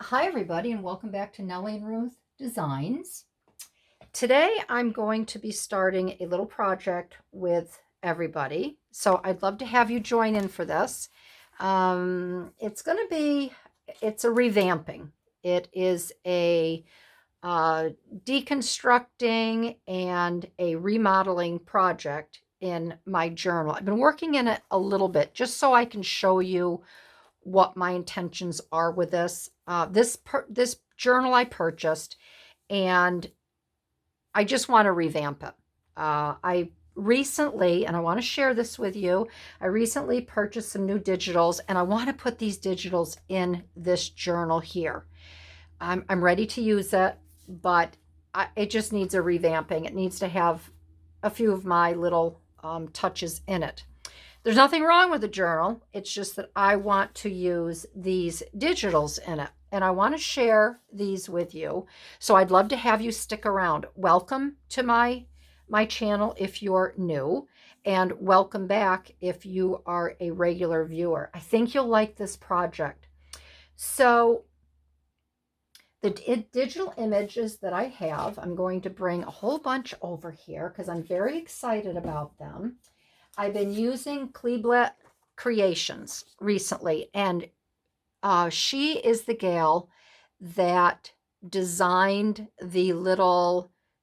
Hi everybody and welcome back to Nellie and Ruth Designs. Today I'm going to be starting a little project with everybody. So I'd love to have you join in for this. It's a revamping. It is a deconstructing and a remodeling project in my journal. I've been working in it a little bit just so I can show you what my intentions are with this. This journal I purchased, and I just want to revamp it. I recently, and I want to share this with you, I recently purchased some new digitals, and I want to put these digitals in this journal here. I'm ready to use it, but it just needs a revamping. It needs to have a few of my little touches in it. There's nothing wrong with the journal. It's just that I want to use these digitals in it, and I want to share these with you. So I'd love to have you stick around. Welcome to my channel if you're new, and welcome back if you are a regular viewer. I think you'll like this project. So the digital images that I have, I'm going to bring a whole bunch over here because I'm very excited about them. I've been using Kleeblatt Creations recently, and she is the gal that designed the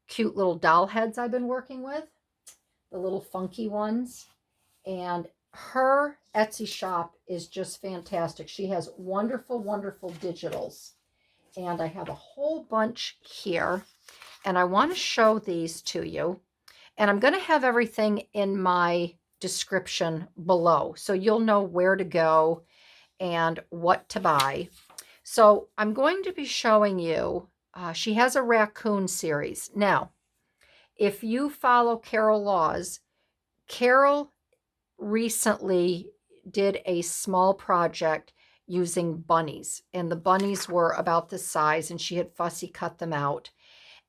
cute little doll heads I've been working with, the little funky ones. And her Etsy shop is just fantastic. She has wonderful, wonderful digitals. And I have a whole bunch here, and I want to show these to you. And I'm going to have everything in my description below, so you'll know where to go and what to buy. So I'm going to be showing you, she has a Racoon series. Now, if you follow Carol Laws, Carol recently did a small project using bunnies, and the bunnies were about this size, and she had fussy cut them out.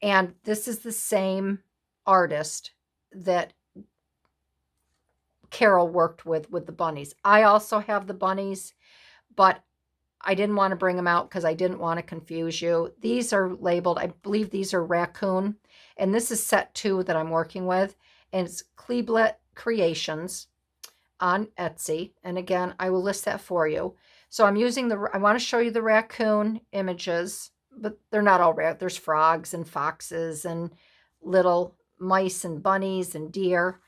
And this is the same artist that Carol worked with the bunnies. I also have the bunnies, but I didn't want to bring them out because I didn't want to confuse you. These are labeled, I believe these are Racoon, and this is set 2 that I'm working with, and it's Kleeblatt Creations on Etsy. And again, I will list that for you. So I'm using I want to show you the Racoon images, but they're not all rare. There's frogs and foxes and little mice and bunnies and deer.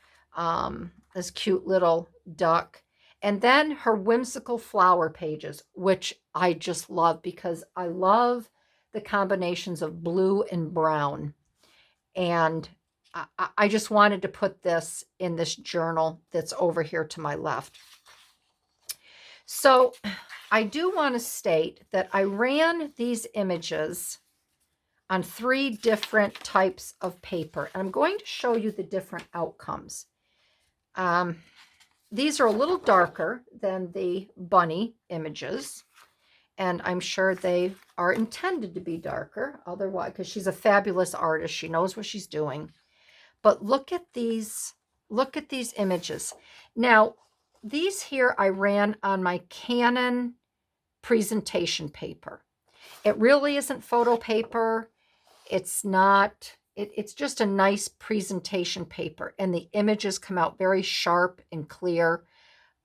This cute little duck. And then her whimsical flower pages, which I just love because I love the combinations of blue and brown. And I just wanted to put this in this journal that's over here to my left. So I do want to state that I ran these images on 3 different types of paper. And I'm going to show you the different outcomes. These are a little darker than the bunny images, and I'm sure they are intended to be darker, otherwise, because she's a fabulous artist. She knows what she's doing. But look at these images. Now, these here I ran on my Canon presentation paper. It really isn't photo paper. It's not, it's just a nice presentation paper, and the images come out very sharp and clear.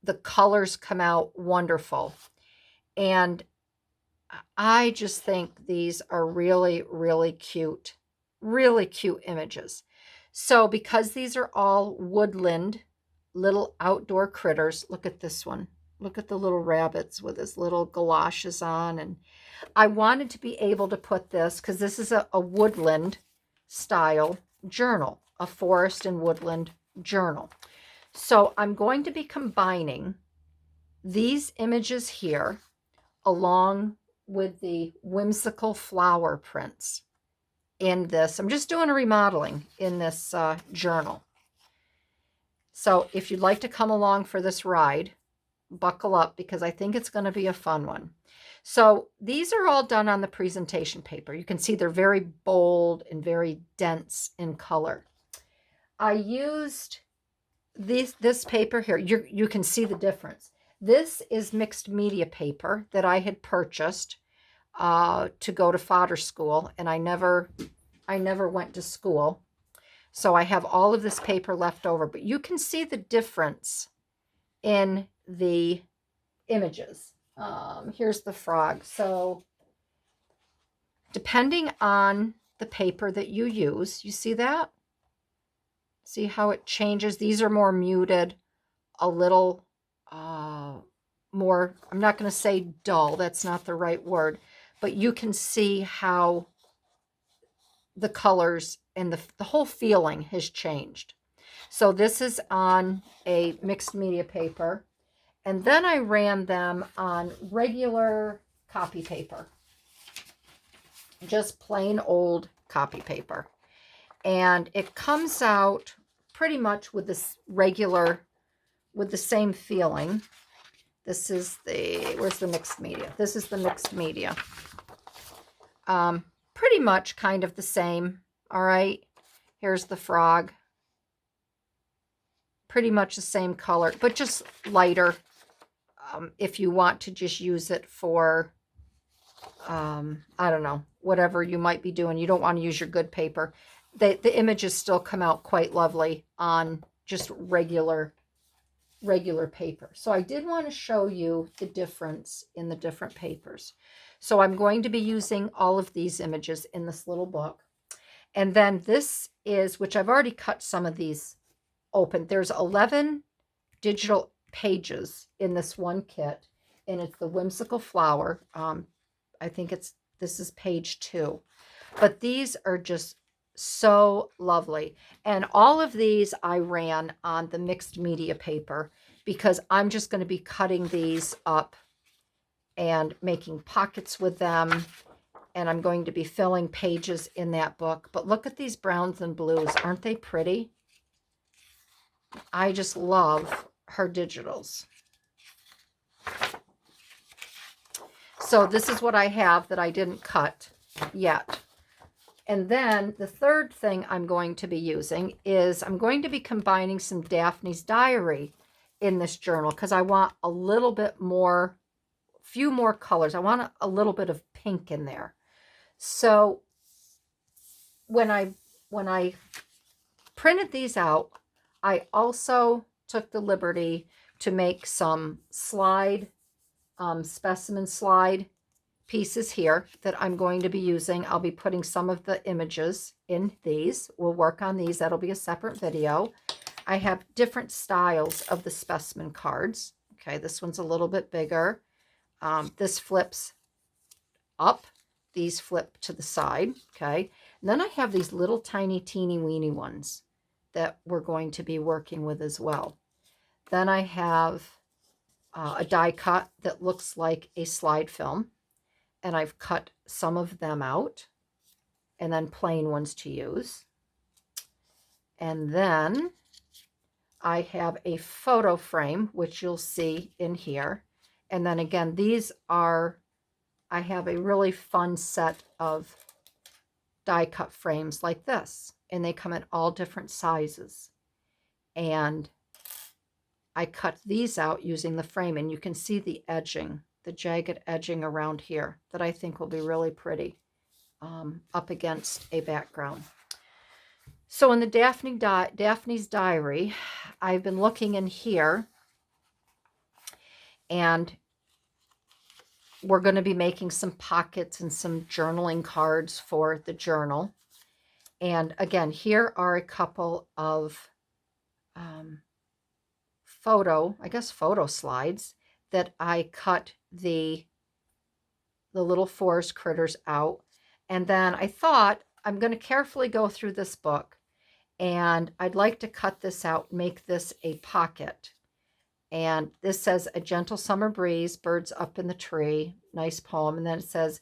The colors come out wonderful. And I just think these are really, really cute images. So because these are all woodland little outdoor critters, look at this one. Look at the little rabbits with his little galoshes on. And I wanted to be able to put this, because this is a woodland style journal, a forest and woodland journal. So I'm going to be combining these images here along with the whimsical flower prints in this. I'm just doing a remodeling in this journal. So if you'd like to come along for this ride, buckle up, because I think it's going to be a fun one. So these are all done on the presentation paper. You can see they're very bold and very dense in color. I used this paper here. You can see the difference. This is mixed media paper that I had purchased to go to fodder school, and I never went to school. So I have all of this paper left over, but you can see the difference in the images. Here's the frog. So depending on the paper that you use, you see that? See how it changes? These are more muted, a little more, I'm not going to say dull, that's not the right word, but you can see how the colors and the whole feeling has changed. So this is on a mixed media paper, and then I ran them on regular copy paper, just plain old copy paper, and it comes out pretty much with this regular, with the same feeling. This is the, where's the mixed media? This is the mixed media. Pretty much kind of the same. All right, here's the frog. Pretty much the same color, but just lighter. If you want to just use it for, I don't know, whatever you might be doing. You don't want to use your good paper. The images still come out quite lovely on just regular paper. So I did want to show you the difference in the different papers. So I'm going to be using all of these images in this little book. And then this is, which I've already cut some of these open. There's 11 digital pages in this one kit, and it's the Whimsical flower. I think this is page 2. But these are just so lovely. And all of these I ran on the mixed media paper because I'm just going to be cutting these up and making pockets with them. And I'm going to be filling pages in that book. But look at these browns and blues. Aren't they pretty? I just love her digitals. So this is what I have that I didn't cut yet. And then the third thing I'm going to be using is I'm going to be combining some Daphne's Diary in this journal because I want a little bit more, few more colors. I want a little bit of pink in there. So when I printed these out, I also took the liberty to make some slide, specimen slide pieces here that I'm going to be using. I'll be putting some of the images in these. We'll work on these. That'll be a separate video. I have different styles of the specimen cards. Okay, this one's a little bit bigger. This flips up. These flip to the side. Okay, and then I have these little tiny teeny weeny ones that we're going to be working with as well. Then I have a die cut that looks like a slide film, and I've cut some of them out, and then plain ones to use. And then I have a photo frame, which you'll see in here. And then again, these are, I have a really fun set of die cut frames like this, and they come in all different sizes. And I cut these out using the frame, and you can see the edging, the jagged edging around here that I think will be really pretty up against a background. So in the Daphne's Diary, I've been looking in here, and we're going to be making some pockets and some journaling cards for the journal. And again, here are a couple of photo slides that I cut the little forest critters out. And then I thought I'm going to carefully go through this book, and I'd like to cut this out, make this a pocket. And this says, "A gentle summer breeze, birds up in the tree," nice poem. And then it says,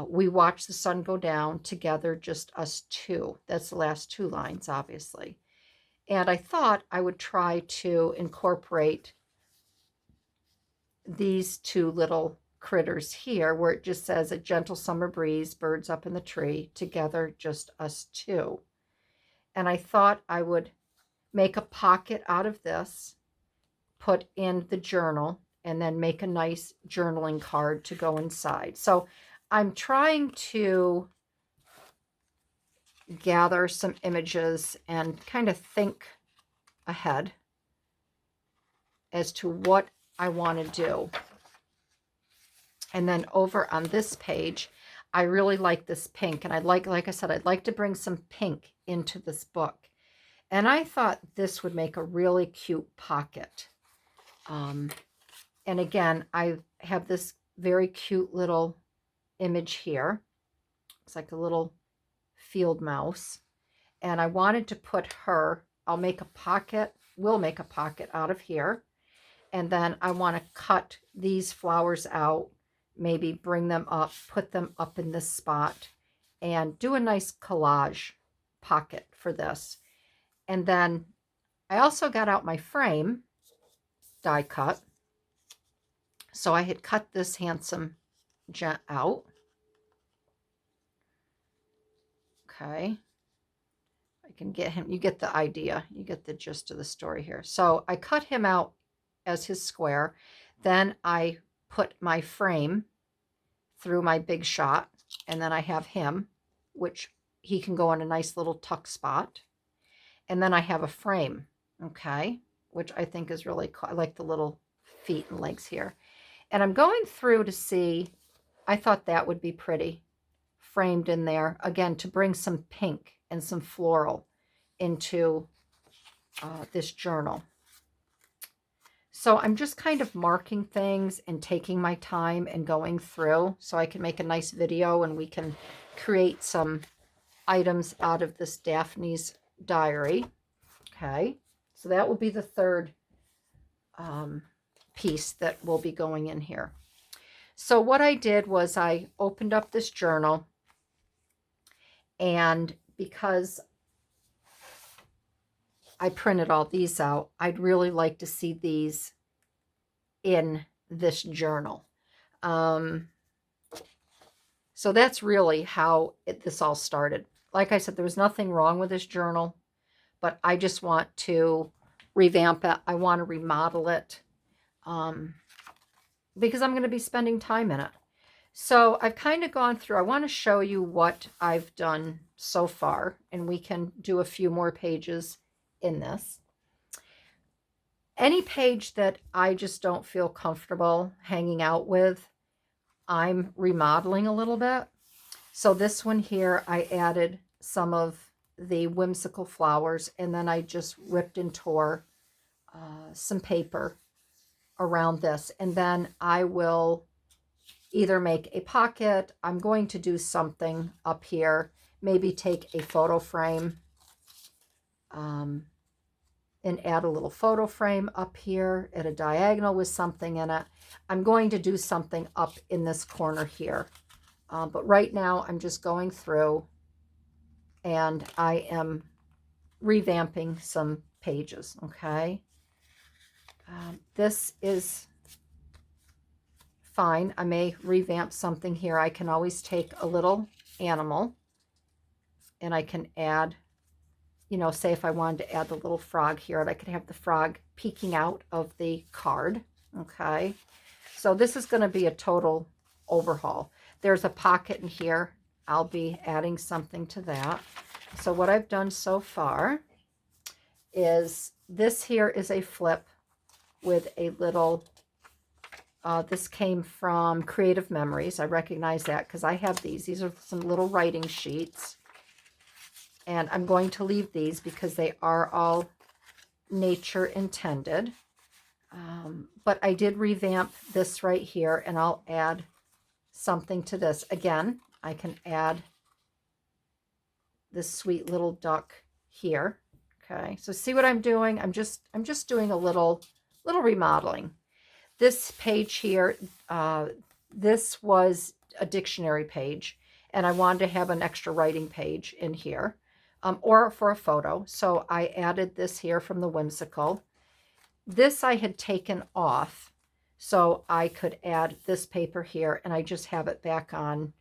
"We watch the sun go down, together, just us two." That's the last 2 lines, obviously. And I thought I would try to incorporate these 2 little critters here, where it just says, "A gentle summer breeze, birds up in the tree, together, just us two." And I thought I would make a pocket out of this, put in the journal, and then make a nice journaling card to go inside. So I'm trying to gather some images and kind of think ahead as to what I want to do. And then over on this page, I really like this pink, and like I said, I'd like to bring some pink into this book. And I thought this would make a really cute pocket. And again, I have this very cute little image here. It's like a little field mouse. And I wanted to put her, we'll make a pocket out of here. And then I want to cut these flowers out, maybe bring them up, put them up in this spot, and do a nice collage pocket for this. And then I also got out my frame die cut. So I had cut this handsome gent out. Okay. I can get him, you get the idea, you get the gist of the story here. So I cut him out as his square. Then I put my frame through my big shot, and then I have him, which he can go in a nice little tuck spot. And then I have a frame, okay, which I think is really cool. I like the little feet and legs here. And I'm going through to see, I thought that would be pretty framed in there, again, to bring some pink and some floral into this journal. So I'm just kind of marking things and taking my time and going through so I can make a nice video and we can create some items out of this Daphne's diary. Okay, so that will be the third piece that will be going in here. So what I did was I opened up this journal, and because I printed all these out, I'd really like to see these in this journal. So that's really how this all started. Like I said, there was nothing wrong with this journal, but I just want to revamp it. I want to remodel it because I'm going to be spending time in it. So I've kind of gone through, I want to show you what I've done so far, and we can do a few more pages in this. Any page that I just don't feel comfortable hanging out with, I'm remodeling a little bit. So this one here, I added some of the whimsical flowers, and then I just ripped and tore some paper around this. And then I will either make a pocket, I'm going to do something up here, maybe take a photo frame and add a little photo frame up here at a diagonal with something in it. I'm going to do something up in this corner here. But right now I'm just going through and I am revamping some pages, okay? This is fine. I may revamp something here. I can always take a little animal and I can add, you know, say if I wanted to add the little frog here, and I could have the frog peeking out of the card, okay? So this is going to be a total overhaul. There's a pocket in here. I'll be adding something to that. So what I've done so far is this here is a flip with a little, this came from Creative Memories. I recognize that because I have these. These are some little writing sheets. And I'm going to leave these because they are all nature intended. But I did revamp this right here, and I'll add something to this. Again, I can add this sweet little duck here. Okay, so see what I'm doing? I'm just doing a little remodeling. This page here, this was a dictionary page, and I wanted to have an extra writing page in here, or for a photo. So I added this here from the Whimsical. This I had taken off so I could add this paper here, and I just have it back on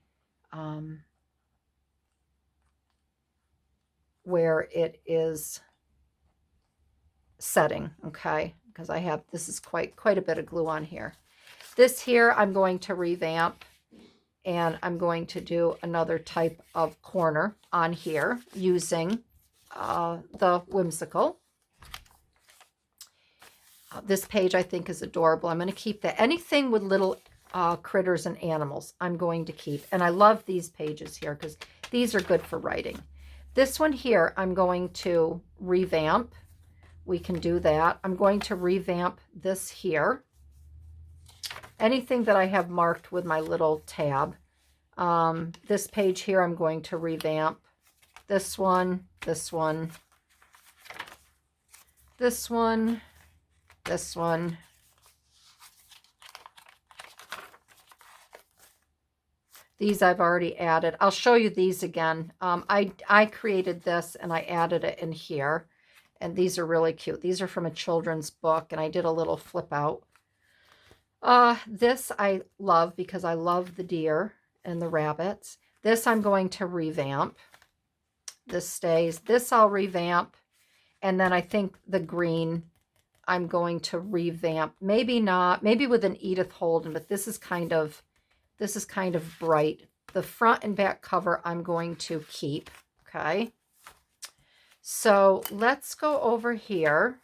where it is setting, okay? Because I have, this is quite a bit of glue on here. This here I'm going to revamp, And I'm going to do another type of corner on here using the Whimsical. This page I think is adorable. I'm going to keep that. Anything with little critters and animals I'm going to keep. And I love these pages here because these are good for writing. This one here I'm going to revamp. We can do that. I'm going to revamp this here. Anything that I have marked with my little tab. This page here I'm going to revamp. This one, this one, this one, this one. These I've already added. I'll show you these again. I created this and I added it in here. And these are really cute. These are from a children's book, and I did a little flip out. This I love because I love the deer and the rabbits. This I'm going to revamp. This stays. This I'll revamp. And then I think the green I'm going to revamp. Maybe not. Maybe with an Edith Holden, but this is kind of bright. The front and back cover I'm going to keep. Okay. So let's go over here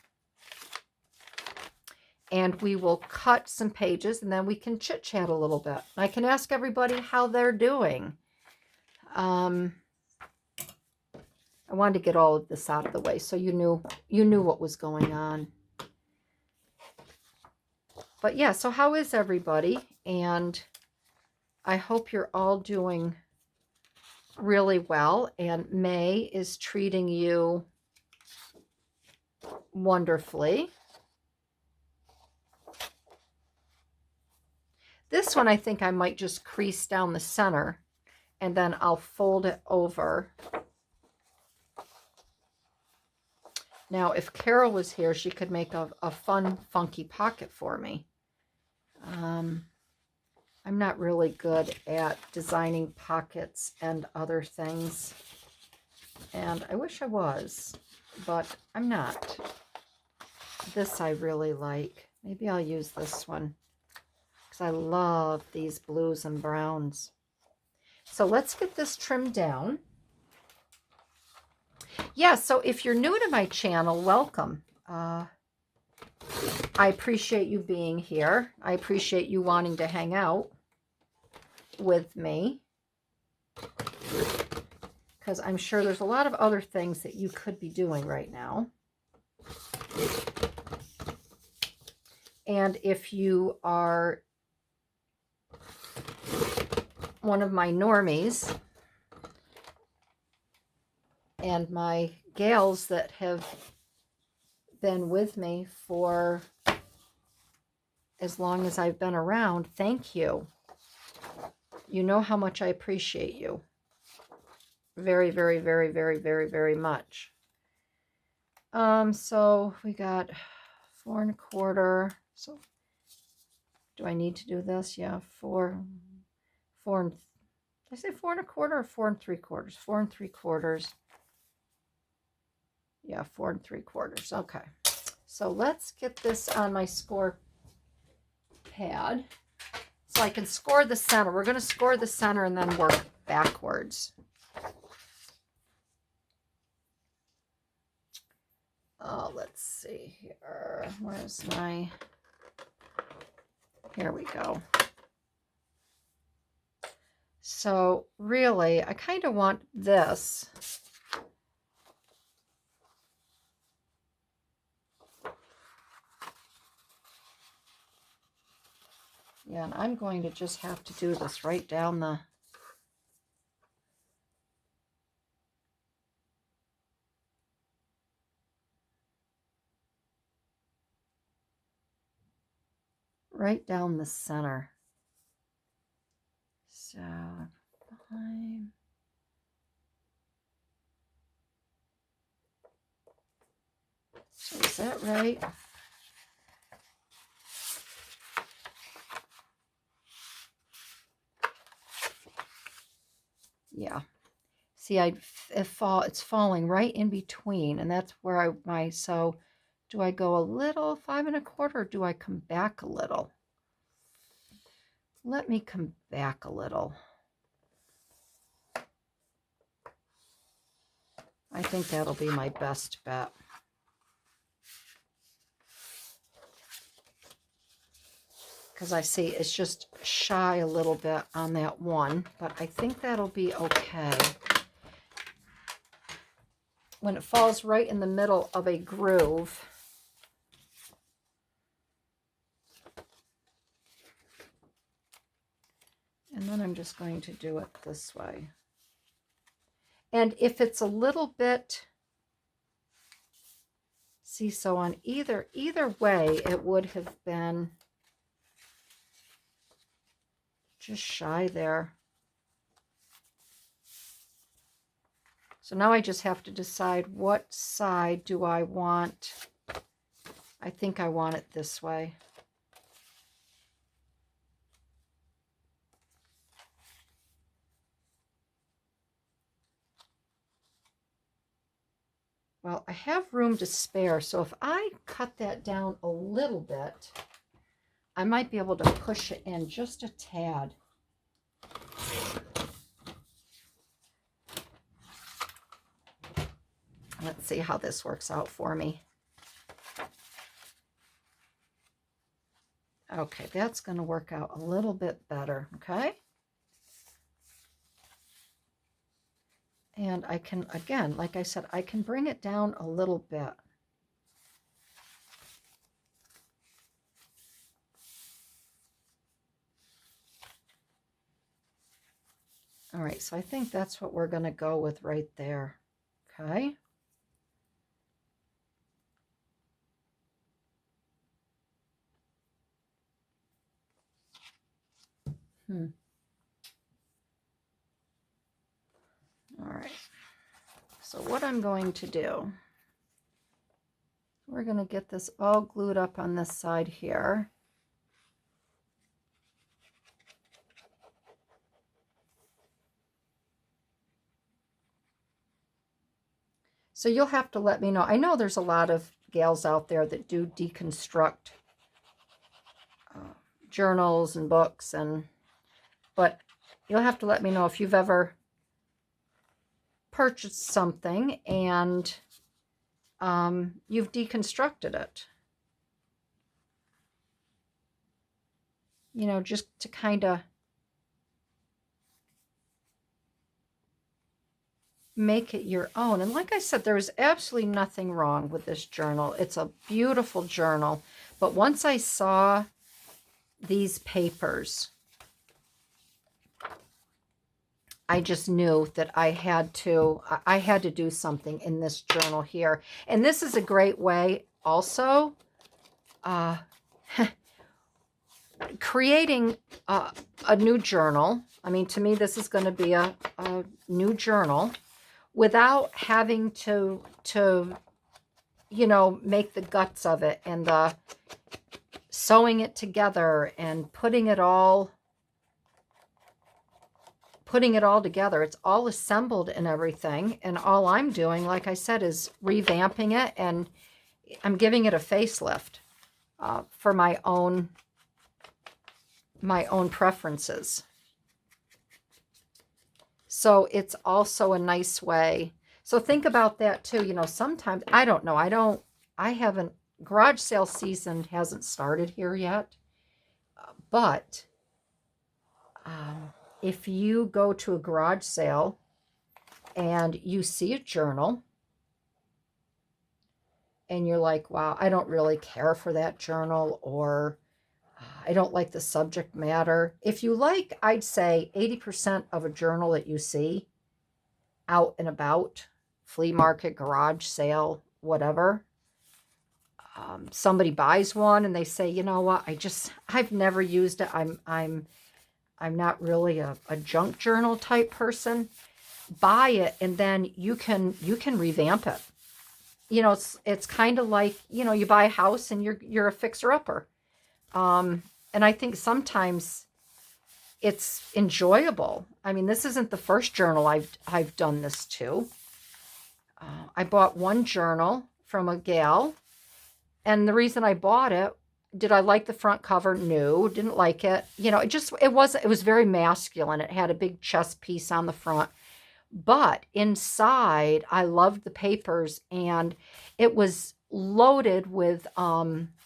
and we will cut some pages and then we can chit chat a little bit. I can ask everybody how they're doing. I wanted to get all of this out of the way so you knew what was going on. But yeah, so how is everybody? And I hope you're all doing really well, and May is treating you wonderfully. This one I think I might just crease down the center and then I'll fold it over. Now if Carol was here, she could make a fun funky pocket for me. I'm not really good at designing pockets and other things, and I wish I was, but I'm not. This I really like. Maybe I'll use this one because I love these blues and browns. So let's get this trimmed down. Yeah, so if you're new to my channel, welcome. I appreciate you being here. I appreciate you wanting to hang out with me, because I'm sure there's a lot of other things that you could be doing right now. And if you are one of my normies and my gals that have been with me for as long as I've been around, thank you. You know how much I appreciate you. Very, very, very, very, very, very much. So we got 4 1/4. So do I need to do this? Yeah, 4 and, did I say 4 1/4 or 4 3/4? 4 3/4. Yeah, 4 3/4. Okay. So let's get this on my score pad so I can score the center. We're going to score the center and then work backwards. Let's see here. Where's my... Here we go. So really, I kind of want this. Yeah, and I'm going to just have to do this right down the... right down the center. So, 5. So is that right? Yeah. See, it's falling right in between, and that's where so do I go a little 5 1/4 or do I come back a little? Let me come back a little. I think that'll be my best bet. Because I see it's just shy a little bit on that one, but I think that'll be okay. When it falls right in the middle of a groove, and then I'm just going to do it this way. And if it's a little bit, see, so on either way, it would have been just shy there. So now I just have to decide what side do I want. I think I want it this way. Well, I have room to spare, so if I cut that down a little bit, I might be able to push it in just a tad. Let's see how this works out for me. Okay, that's going to work out a little bit better, okay? And I can, again, like I said, I can bring it down a little bit. All right, so I think that's what we're going to go with right there, okay? All right, so what I'm going to do, we're going to get this all glued up on this side here. So you'll have to let me know. I know there's a lot of gals out there that do deconstruct journals and books, but you'll have to let me know if you've ever purchased something and you've deconstructed it. You know, just to kind of make it your own. And like I said, there is absolutely nothing wrong with this journal. It's a beautiful journal. But once I saw these papers, I just knew that I had to do something in this journal here. And this is a great way also creating a new journal. I mean, to me, this is going to be a new journal without having to you know, make the guts of it and the sewing it together and putting it all together. It's all assembled and everything, and all I'm doing, like I said, is revamping it, and I'm giving it a facelift for my own preferences. So it's also a nice way. So think about that too. You know, sometimes, I don't know, garage sale season hasn't started here yet, but if you go to a garage sale and you see a journal and you're like, wow, I don't really care for that journal, or I don't like the subject matter. If you like, I'd say 80% of a journal that you see out and about, flea market, garage sale, whatever, somebody buys one and they say, you know what, I've never used it. I'm not really a junk journal type person. Buy it, and then you can revamp it. You know, it's kind of like, you know, you buy a house and you're a fixer-upper. And I think sometimes it's enjoyable. I mean, this isn't the first journal I've done this to. I bought one journal from a gal, and the reason I bought it, did I like the front cover? No, didn't like it. You know, it was very masculine. It had a big chest piece on the front. But inside, I loved the papers, and it was loaded with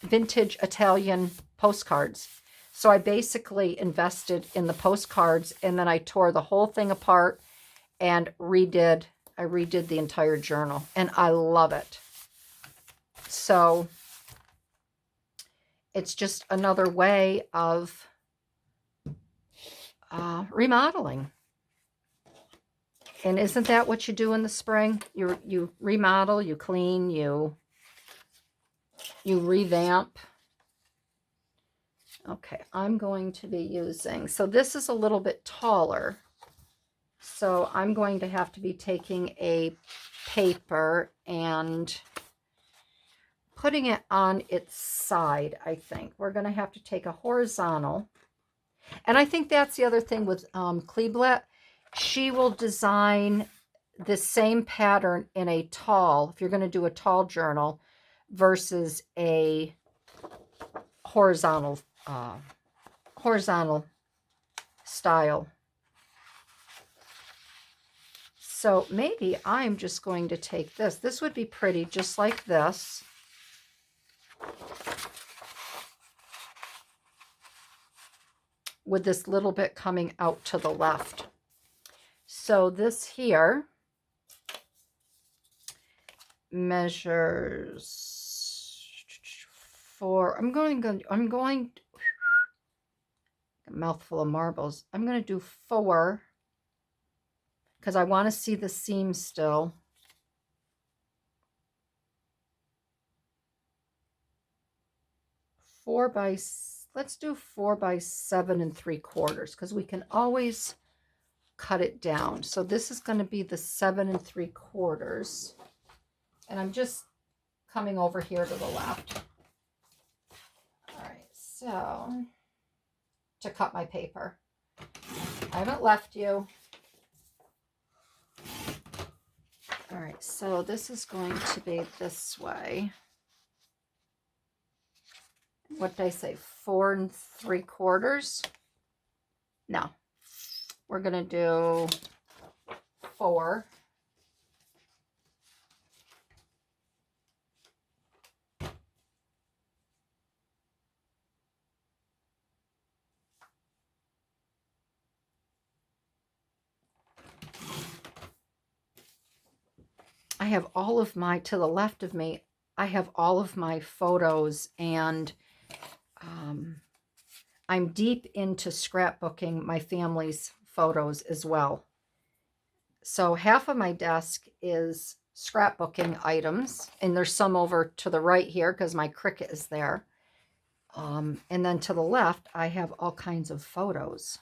vintage Italian postcards. So I basically invested in the postcards, and then I tore the whole thing apart and I redid the entire journal, and I love it. So it's just another way of remodeling. And isn't that what you do in the spring? You remodel, you clean, you revamp. Okay, I'm going to be using, so this is a little bit taller. So I'm going to have to be taking a paper and putting it on its side, I think. We're going to have to take a horizontal. And I think that's the other thing with Kleeblatt. She will design the same pattern in a tall, if you're going to do a tall journal, versus a horizontal style. So maybe I'm just going to take this. This would be pretty just like this. With this little bit coming out to the left. So this here measures 4. I'm going a mouthful of marbles. I'm going to do 4 because I want to see the seam still. 4 by, let's do 4 by 7 3/4 because we can always cut it down. So this is going to be the 7 3/4. And I'm just coming over here to the left. All right, so to cut my paper. I haven't left you. All right, so this is going to be this way. What did I say? 4 3/4? No, we're going to do 4. I have all of my, to the left of me, I have all of my photos, and I'm deep into scrapbooking my family's photos as well. So half of my desk is scrapbooking items, and there's some over to the right here because my Cricut is there. And then to the left, I have all kinds of photos.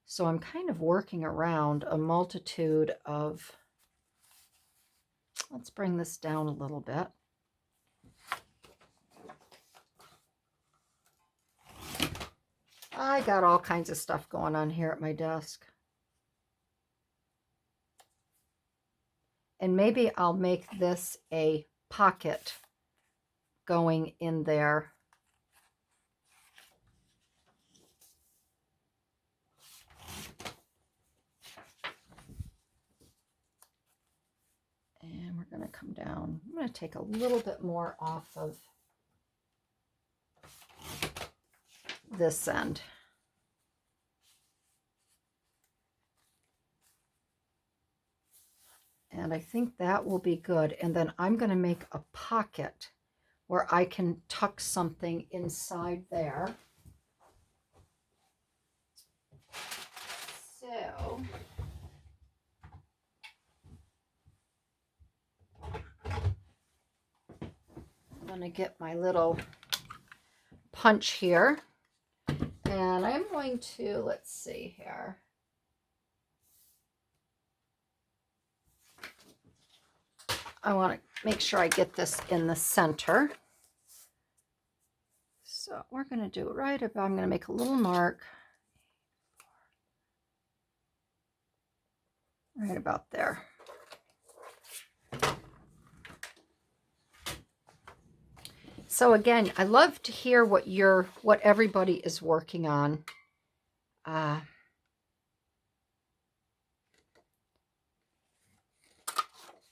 So I'm kind of working around a multitude of, let's bring this down a little bit. I got all kinds of stuff going on here at my desk. And maybe I'll make this a pocket going in there. And we're going to come down. I'm going to take a little bit more off of this end. And I think that will be good. And then I'm going to make a pocket where I can tuck something inside there. So I'm going to get my little punch here. And I'm going to, let's see here. I want to make sure I get this in the center. So we're going to do it right about, I'm going to make a little mark right about there. So again, I love to hear what everybody is working on.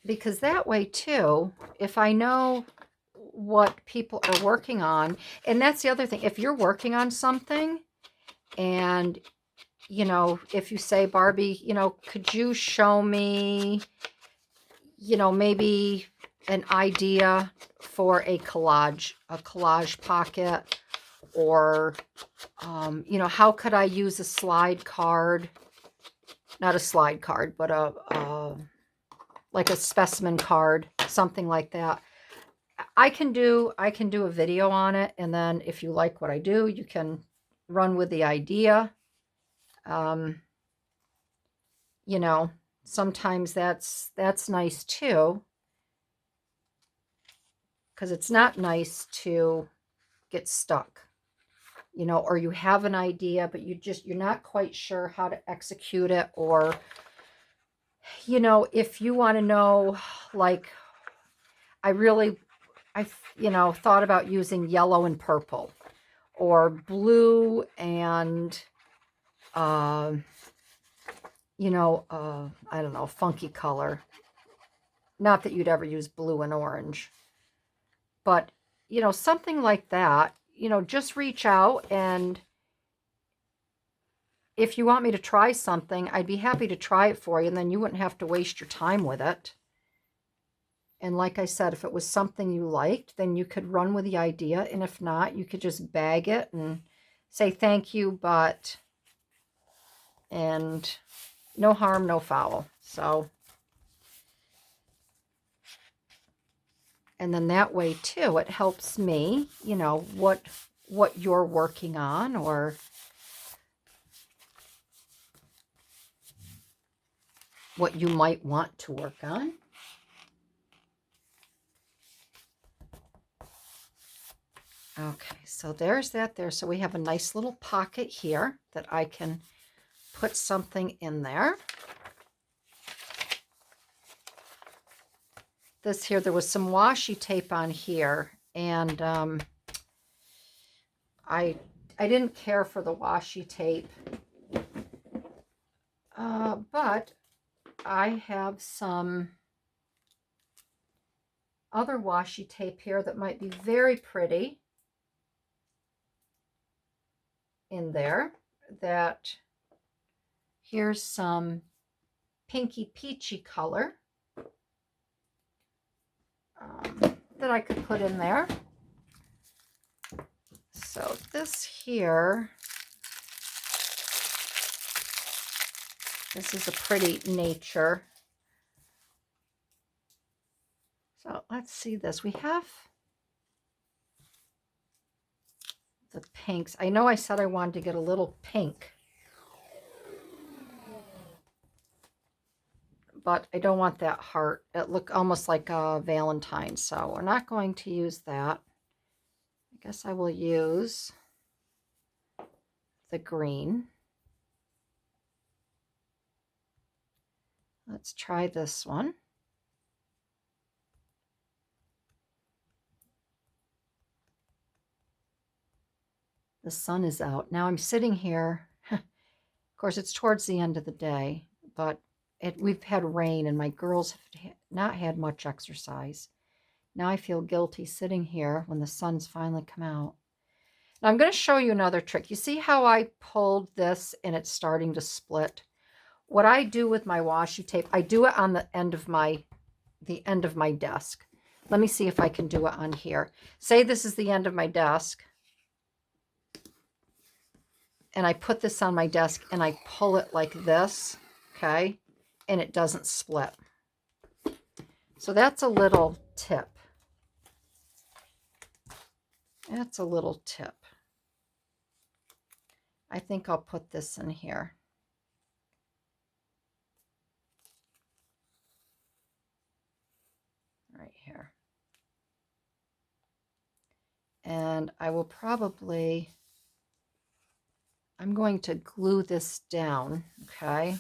because that way too, if I know what people are working on, and that's the other thing, if you're working on something and if you say, Barbie, could you show me, maybe an idea for a collage pocket, or, how could I use a slide card, not a slide card, but like a specimen card, something like that. I can do a video on it, and then if you like what I do, you can run with the idea. Um, you know, sometimes that's nice too, because it's not nice to get stuck, or you have an idea, but you're not quite sure how to execute it, or, if you want to know, like, I thought about using yellow and purple, or blue and, uh, I don't know, funky color. Not that you'd ever use blue and orange, but, something like that, just reach out. And if you want me to try something, I'd be happy to try it for you, and then you wouldn't have to waste your time with it. And like I said, if it was something you liked, then you could run with the idea. And if not, you could just bag it and say thank you, but, and no harm, no foul. So, and then that way too, it helps me, what you're working on, or what you might want to work on. Okay, so there's that there. So we have a nice little pocket here that I can put something in there. This here, there was some washi tape on here, and I didn't care for the washi tape, but I have some other washi tape here that might be very pretty in there. That here's some pinky peachy color that I could put in there. So this here, this is a pretty nature. So let's see this. We have the pinks. I know I said I wanted to get a little pink, but I don't want that heart. It looked almost like a Valentine, so we're not going to use that. I guess I will use the green. Let's try this one. The sun is out. Now I'm sitting here. Of course, it's towards the end of the day, but we've had rain, and my girls have not had much exercise. Now I feel guilty sitting here when the sun's finally come out. Now I'm going to show you another trick. You see how I pulled this and it's starting to split? What I do with my washi tape, I do it on the end of my desk. Let me see if I can do it on here. Say this is the end of my desk, and I put this on my desk and I pull it like this, okay? And it doesn't split. So that's a little tip. That's a little tip. I think I'll put this in here. Right here. And I will probably, I'm going to glue this down, okay?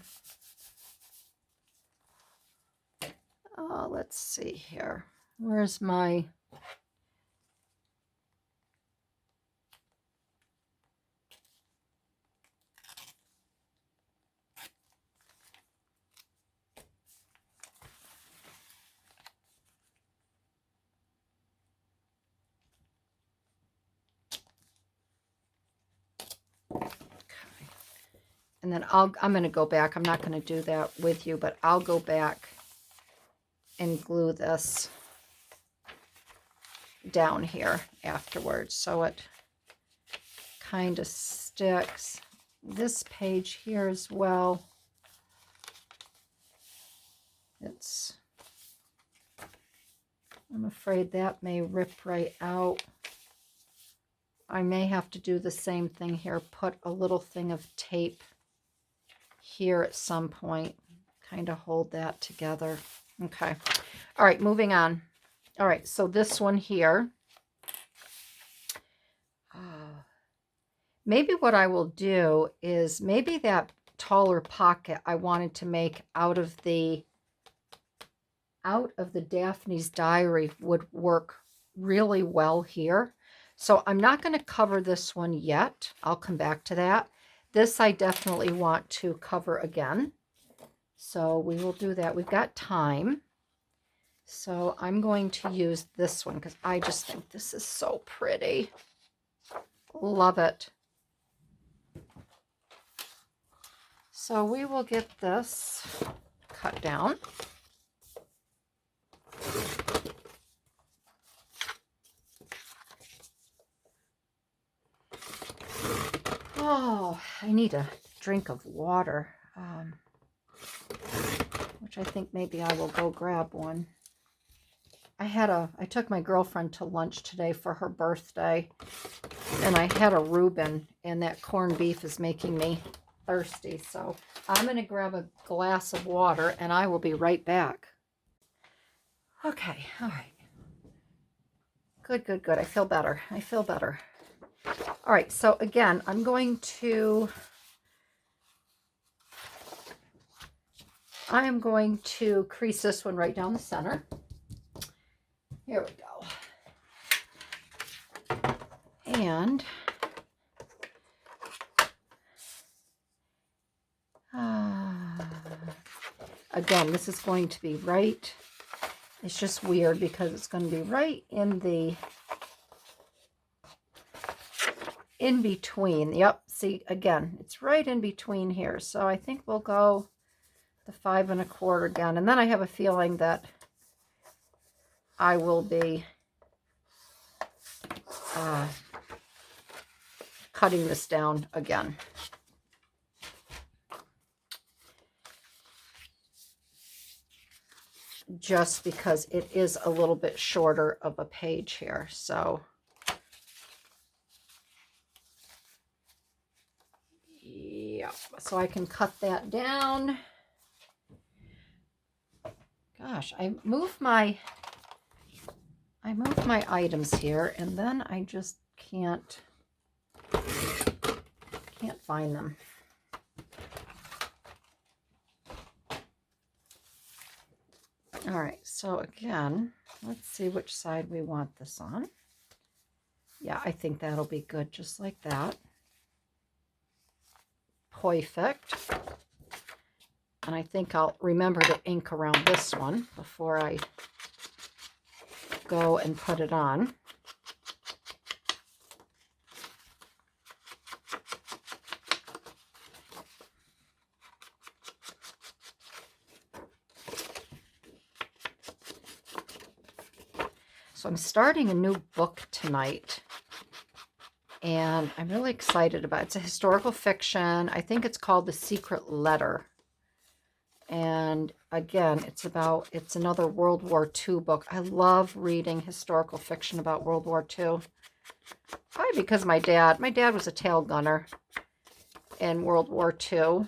Let's see here. Where's my... And then I'm going to go back. I'm not going to do that with you, but I'll go back and glue this down here afterwards so it kind of sticks. This page here as well. I'm afraid that may rip right out. I may have to do the same thing here, put a little thing of tape here at some point, kind of hold that together. Okay. All right, moving on. All right, so this one here. Maybe what I will do is maybe that taller pocket I wanted to make out of the Daphne's Diary would work really well here. So I'm not going to cover this one yet. I'll come back to that. This I definitely want to cover again. So we will do that. We've got time. So I'm going to use this one because I just think this is so pretty. Love it. So we will get this cut down. Oh, I need a drink of water, which I think maybe I will go grab one. I took my girlfriend to lunch today for her birthday, and I had a Reuben, and that corned beef is making me thirsty. So I'm going to grab a glass of water, and I will be right back. Okay, all right. Good, good, good. I feel better. I feel better. All right, so again, I'm going to crease this one right down the center. Here we go. And again, this is going to be right. It's just weird because it's going to be right in between. Yep, see, again, it's right in between here. So I think we'll go the 5 1/4 again. And then I have a feeling that I will be cutting this down again. Just because it is a little bit shorter of a page here. So yeah, so I can cut that down. Gosh, I moved my items here, and then I just can't find them. All right, so again, let's see which side we want this on. Yeah, I think that'll be good, just like that. Perfect. And I think I'll remember to ink around this one before I go and put it on. So I'm starting a new book tonight, and I'm really excited about it. It's a historical fiction. I think it's called The Secret Letter. And again, it's another World War II book. I love reading historical fiction about World War II. Probably because my dad was a tail gunner in World War II.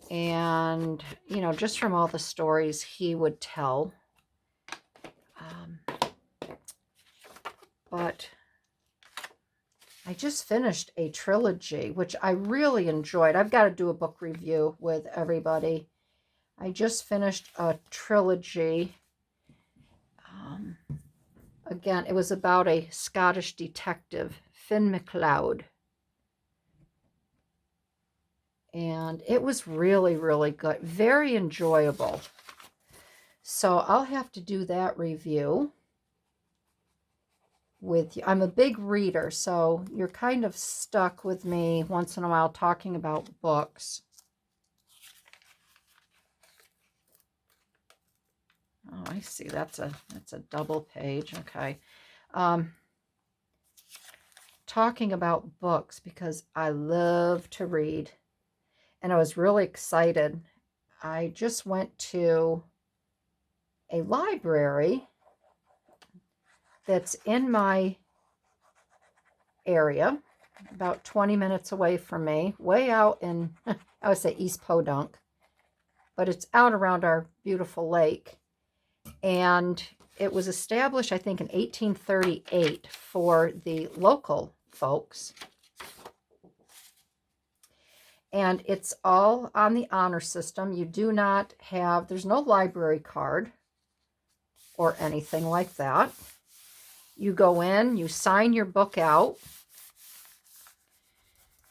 And, you know, just from all the stories he would tell. But I just finished a trilogy, which I really enjoyed. I've got to do a book review with everybody. I just finished a trilogy. Again, it was about a Scottish detective, Finn MacLeod. And it was really, really good. Very enjoyable. So I'll have to do that review. with you. I'm a big reader, so you're kind of stuck with me once in a while talking about books. Oh, I see. That's a double page. Okay. Talking about books because I love to read. And I was really excited. I just went to a library that's in my area, about 20 minutes away from me, way out in, I would say East Podunk, but it's out around our beautiful lake. And it was established, I think, in 1838 for the local folks. And it's all on the honor system. You do not have, there's no library card or anything like that. You go in, you sign your book out,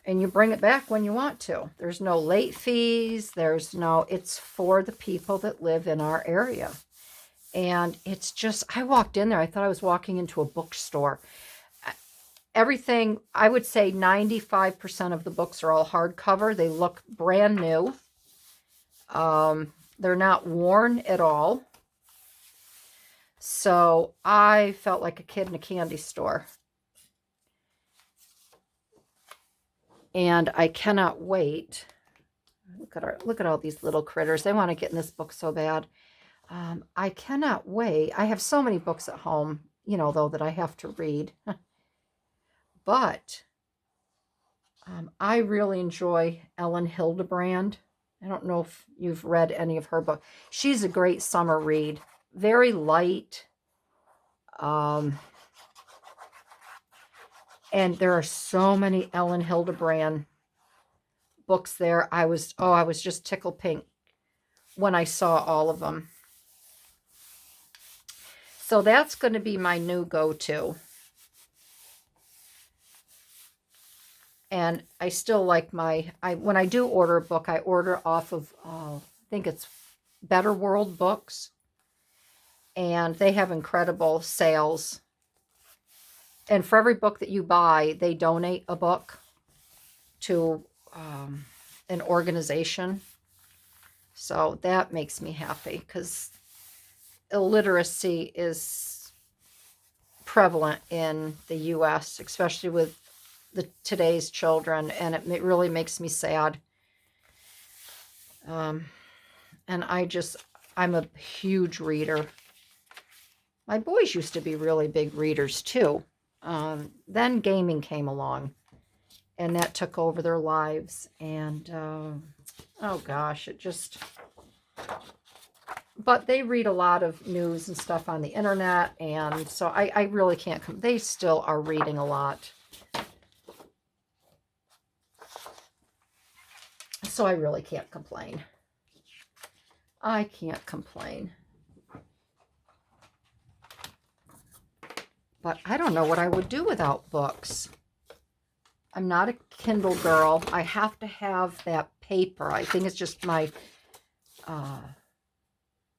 and you bring it back when you want to. There's no late fees. It's for the people that live in our area. And it's just, I walked in there, I thought I was walking into a bookstore. Everything, I would say 95% of the books are all hardcover. They look brand new. They're not worn at all. So I felt like a kid in a candy store. And I cannot wait. Look at all these little critters. They want to get in this book so bad. I cannot wait. I have so many books at home, though, that I have to read. But I really enjoy Ellen Hildebrand. I don't know if you've read any of her books. She's a great summer read. Very light. And there are so many Ellen Hildebrand books there. I was just tickle pink when I saw all of them. So that's going to be my new go-to. And I still like when I do order a book, I order off of, I think it's Better World Books. And they have incredible sales. And for every book that you buy, they donate a book to an organization. So that makes me happy because illiteracy is prevalent in the U.S., especially with today's children, and it really makes me sad. And I'm a huge reader. My boys used to be really big readers too. Then gaming came along, and that took over their lives. And oh gosh, but they read a lot of news and stuff on the internet, and so I really can't they still are reading a lot. So I really can't complain. I can't complain. But I don't know what I would do without books. I'm not a Kindle girl. I have to have that paper. I think it's just my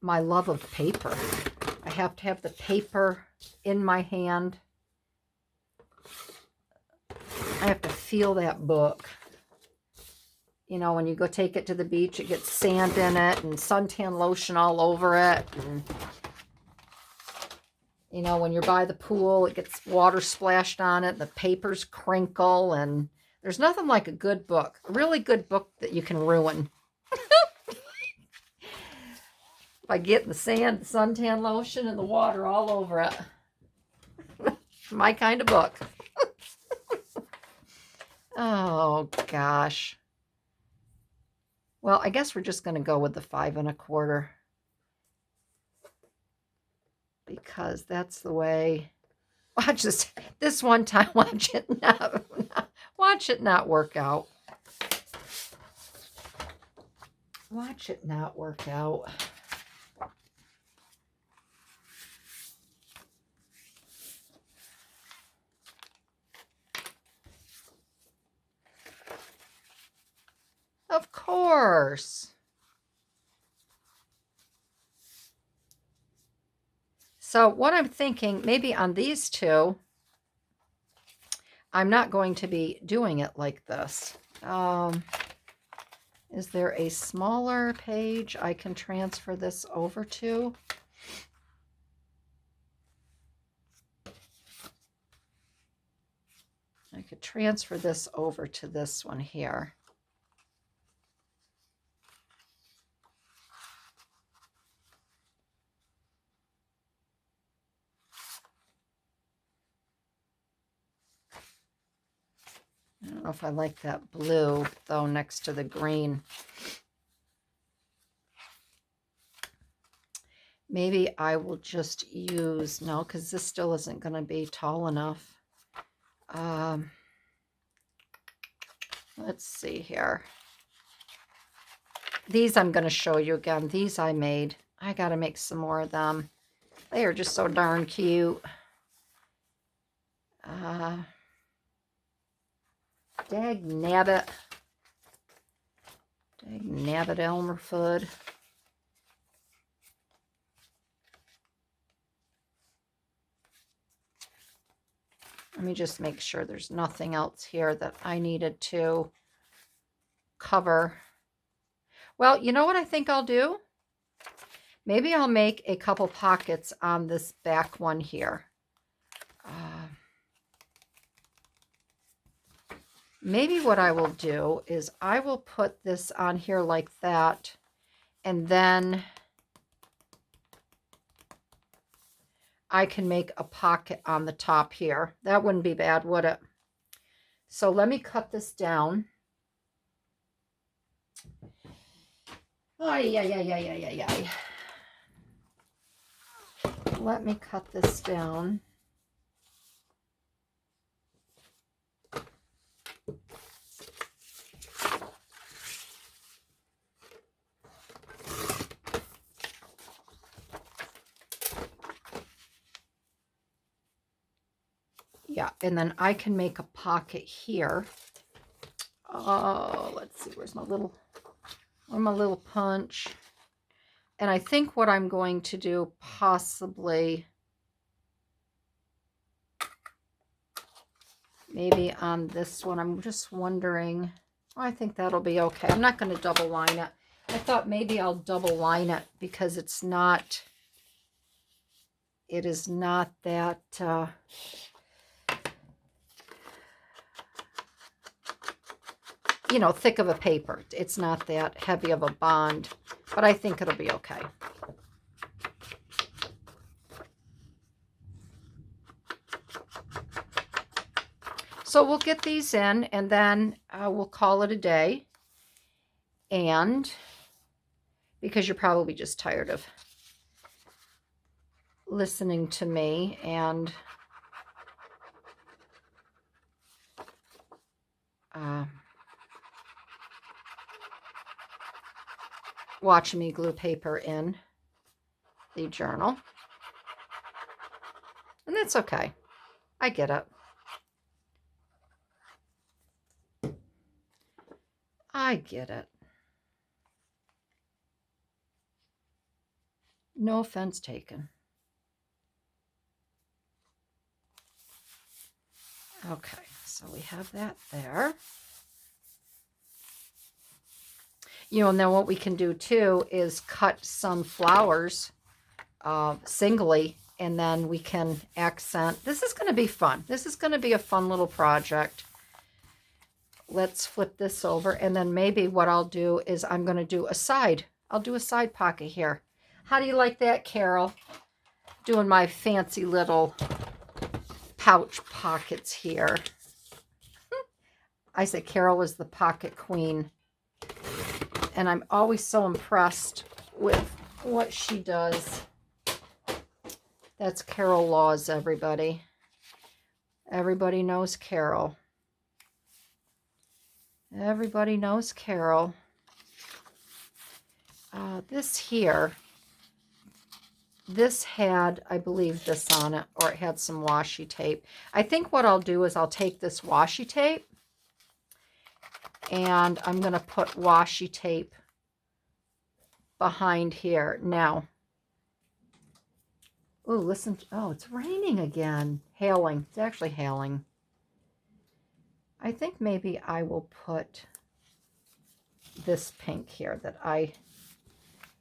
love of paper. I have to have the paper in my hand. I have to feel that book. When you go take it to the beach, it gets sand in it and suntan lotion all over it. And, when you're by the pool, it gets water splashed on it. And the papers crinkle. And there's nothing like a good book. A really good book that you can ruin. By getting the sand, the suntan lotion, and the water all over it. My kind of book. Oh, gosh. Well, I guess we're just going to go with the 5 1/4. Because that's the way. Watch this one time. Watch it not work out. Watch it not work out. Of course. So what I'm thinking, maybe on these two, I'm not going to be doing it like this. Is there a smaller page I can transfer this over to? I could transfer this over to this one here. I don't know if I like that blue, though, next to the green. Maybe I will just use, no, because this still isn't going to be tall enough. Let's see here. These I'm going to show you again. These I made. I got to make some more of them. They are just so darn cute. Dag nabbit. Dag nabbit Elmerfoot. Let me just make sure there's nothing else here that I needed to cover. Well, you know what I think I'll do? Maybe I'll make a couple pockets on this back one here. Maybe what I will do is I will put this on here like that, and then I can make a pocket on the top here. That wouldn't be bad, would it? So let me cut this down. Ay. Let me cut this down. Yeah, and then I can make a pocket here. Oh, let's see, where's my little punch? And I think what I'm going to do possibly, maybe on this one, I'm just wondering, oh, I think that'll be okay. I'm not going to double line it. I thought maybe I'll double line it because it is not that, you know, thick of a paper. It's not that heavy of a bond, but I think it'll be okay. So we'll get these in, and then we'll call it a day. And because you're probably just tired of listening to me and watching me glue paper in the journal. And that's okay. I get it. I get it. No offense taken. Okay, so we have that there. You know, and then what we can do too is cut some flowers singly, and then we can accent. This is going to be fun. This is going to be a fun little project. Let's flip this over, and then maybe what I'll do is I'm going to do a side. I'll do a side pocket here. How do you like that, Carol? Doing my fancy little pouch pockets here. I said Carol is the pocket queen. And I'm always so impressed with what she does. That's Carol Laws, everybody. Everybody knows Carol. Everybody knows Carol. This here, this had, I believe, this on it, or it had some washi tape. I think what I'll do is I'll take this washi tape, and I'm going to put washi tape behind here. Now, oh, listen. Oh, it's raining again. Hailing. It's actually hailing. I think maybe I will put this pink here that I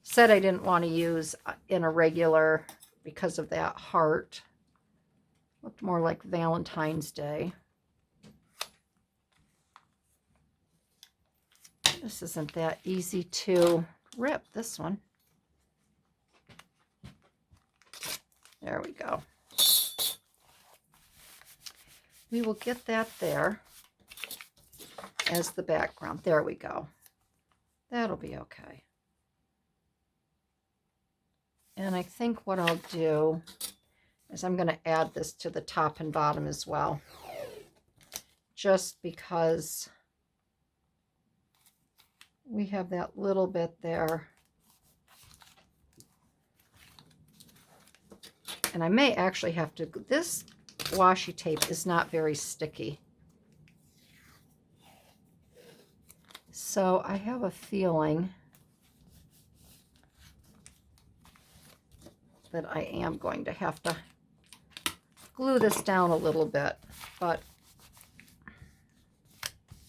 said I didn't want to use in a regular because of that heart. Looked more like Valentine's Day. This isn't that easy to rip, this one. There we go. We will get that there as the background. There we go. That'll be okay. And I think what I'll do is I'm going to add this to the top and bottom as well. Just because we have that little bit there. And I may actually have to, this washi tape is not very sticky. So I have a feeling that I am going to have to glue this down a little bit, but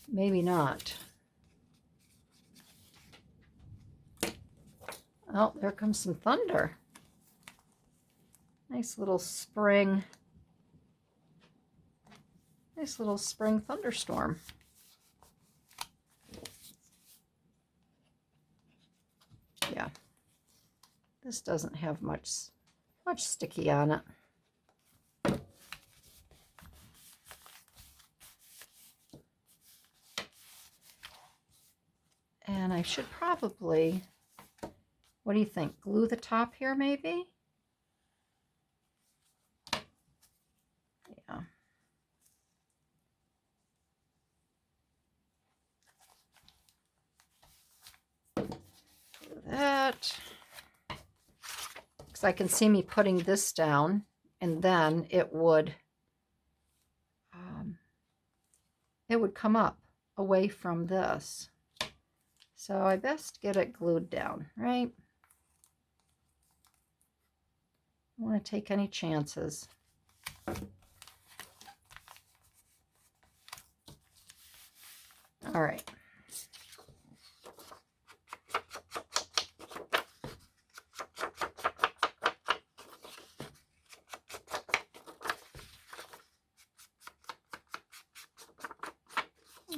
maybe not. Oh, there comes some thunder. Nice little spring thunderstorm. Yeah, this doesn't have much sticky on it. And I should probably, what do you think? Glue the top here maybe? Yeah. That, because I can see me putting this down and then it would come up away from this. So I best get it glued down, right? I don't want to take any chances. All right.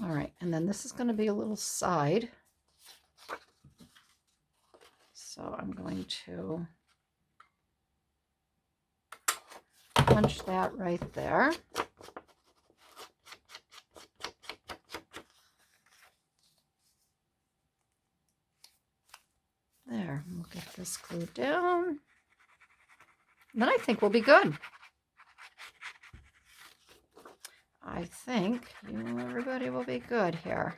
All right, and then this is going to be a little side. So I'm going to punch that right there. There, we'll get this glued down. And then I think we'll be good. I think everybody will be good here.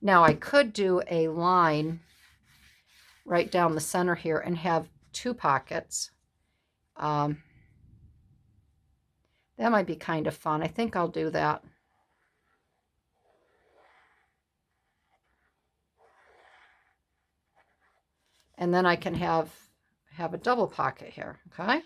Now I could do a line right down the center here and have two pockets. That might be kind of fun. I think I'll do that. And then I can have a double pocket here, okay?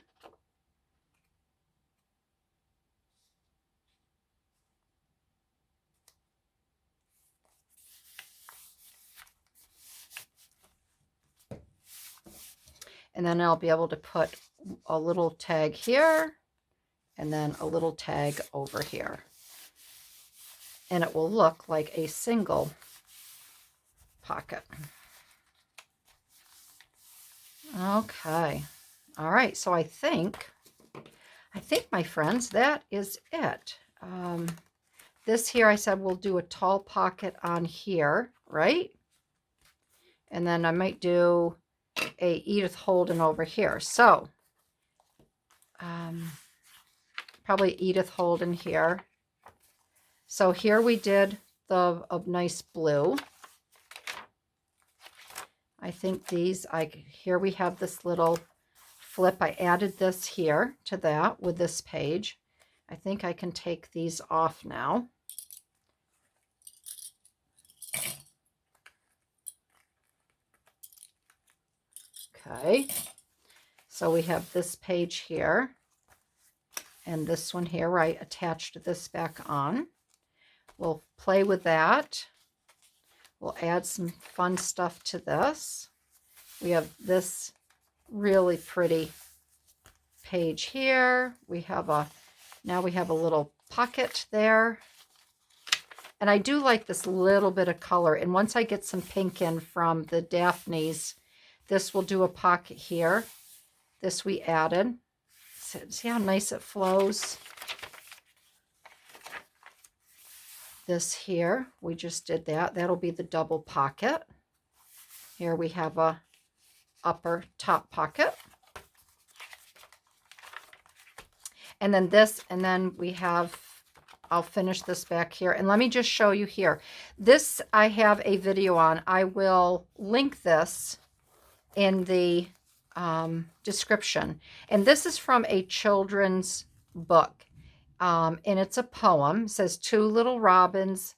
And then I'll be able to put a little tag here and then a little tag over here. And it will look like a single pocket. Okay. All right. So I think, my friends, that is it. This here, I said we'll do a tall pocket on here, right? And then I might do a Edith Holden over here. So probably Edith Holden here. So here we did the nice blue. I think these, here we have this little flip. I added this here to that with this page. I think I can take these off now. Okay, so we have this page here and this one here where I attached this back on. We'll play with that. We'll add some fun stuff to this. We have this really pretty page here. Now we have a little pocket there. And I do like this little bit of color. And once I get some pink in from the Daphnes, this will do a pocket here. This we added. See how nice it flows? This here, we just did that. That'll be the double pocket. Here we have a upper top pocket. And then this, and then we have, I'll finish this back here. And let me just show you here. This I have a video on. I will link this in the description. And this is from a children's book. And it's a poem. It says, 2 little robins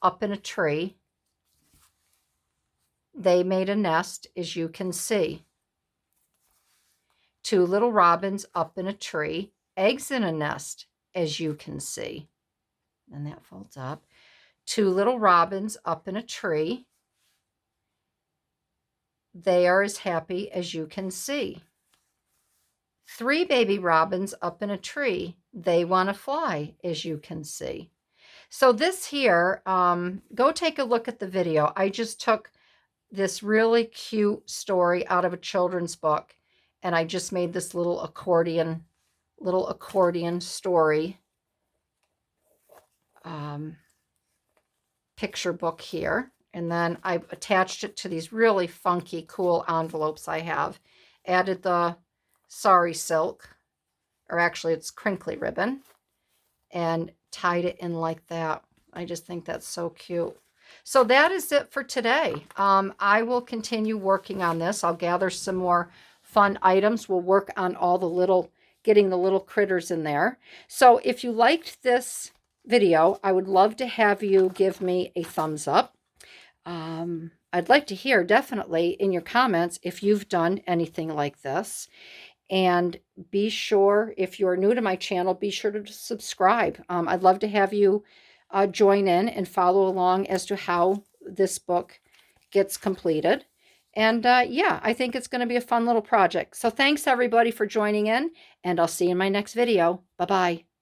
up in a tree. They made a nest, as you can see. 2 little robins up in a tree, eggs in a nest, as you can see. And that folds up. 2 little robins up in a tree. They are as happy as you can see. 3 baby robins up in a tree. They want to fly, as you can see. So this here, go take a look at the video. I just took this really cute story out of a children's book, and I just made this little accordion story picture book here. And then I've attached it to these really funky, cool envelopes I have. Added the sari silk, or actually it's crinkly ribbon, and tied it in like that. I just think that's so cute. So that is it for today. I will continue working on this. I'll gather some more fun items. We'll work on all the getting the little critters in there. So if you liked this video, I would love to have you give me a thumbs up. I'd like to hear definitely in your comments if you've done anything like this. And be sure, if you're new to my channel, be sure to subscribe. I'd love to have you join in and follow along as to how this book gets completed. And yeah, I think it's going to be a fun little project. So thanks everybody for joining in, and I'll see you in my next video. Bye-bye.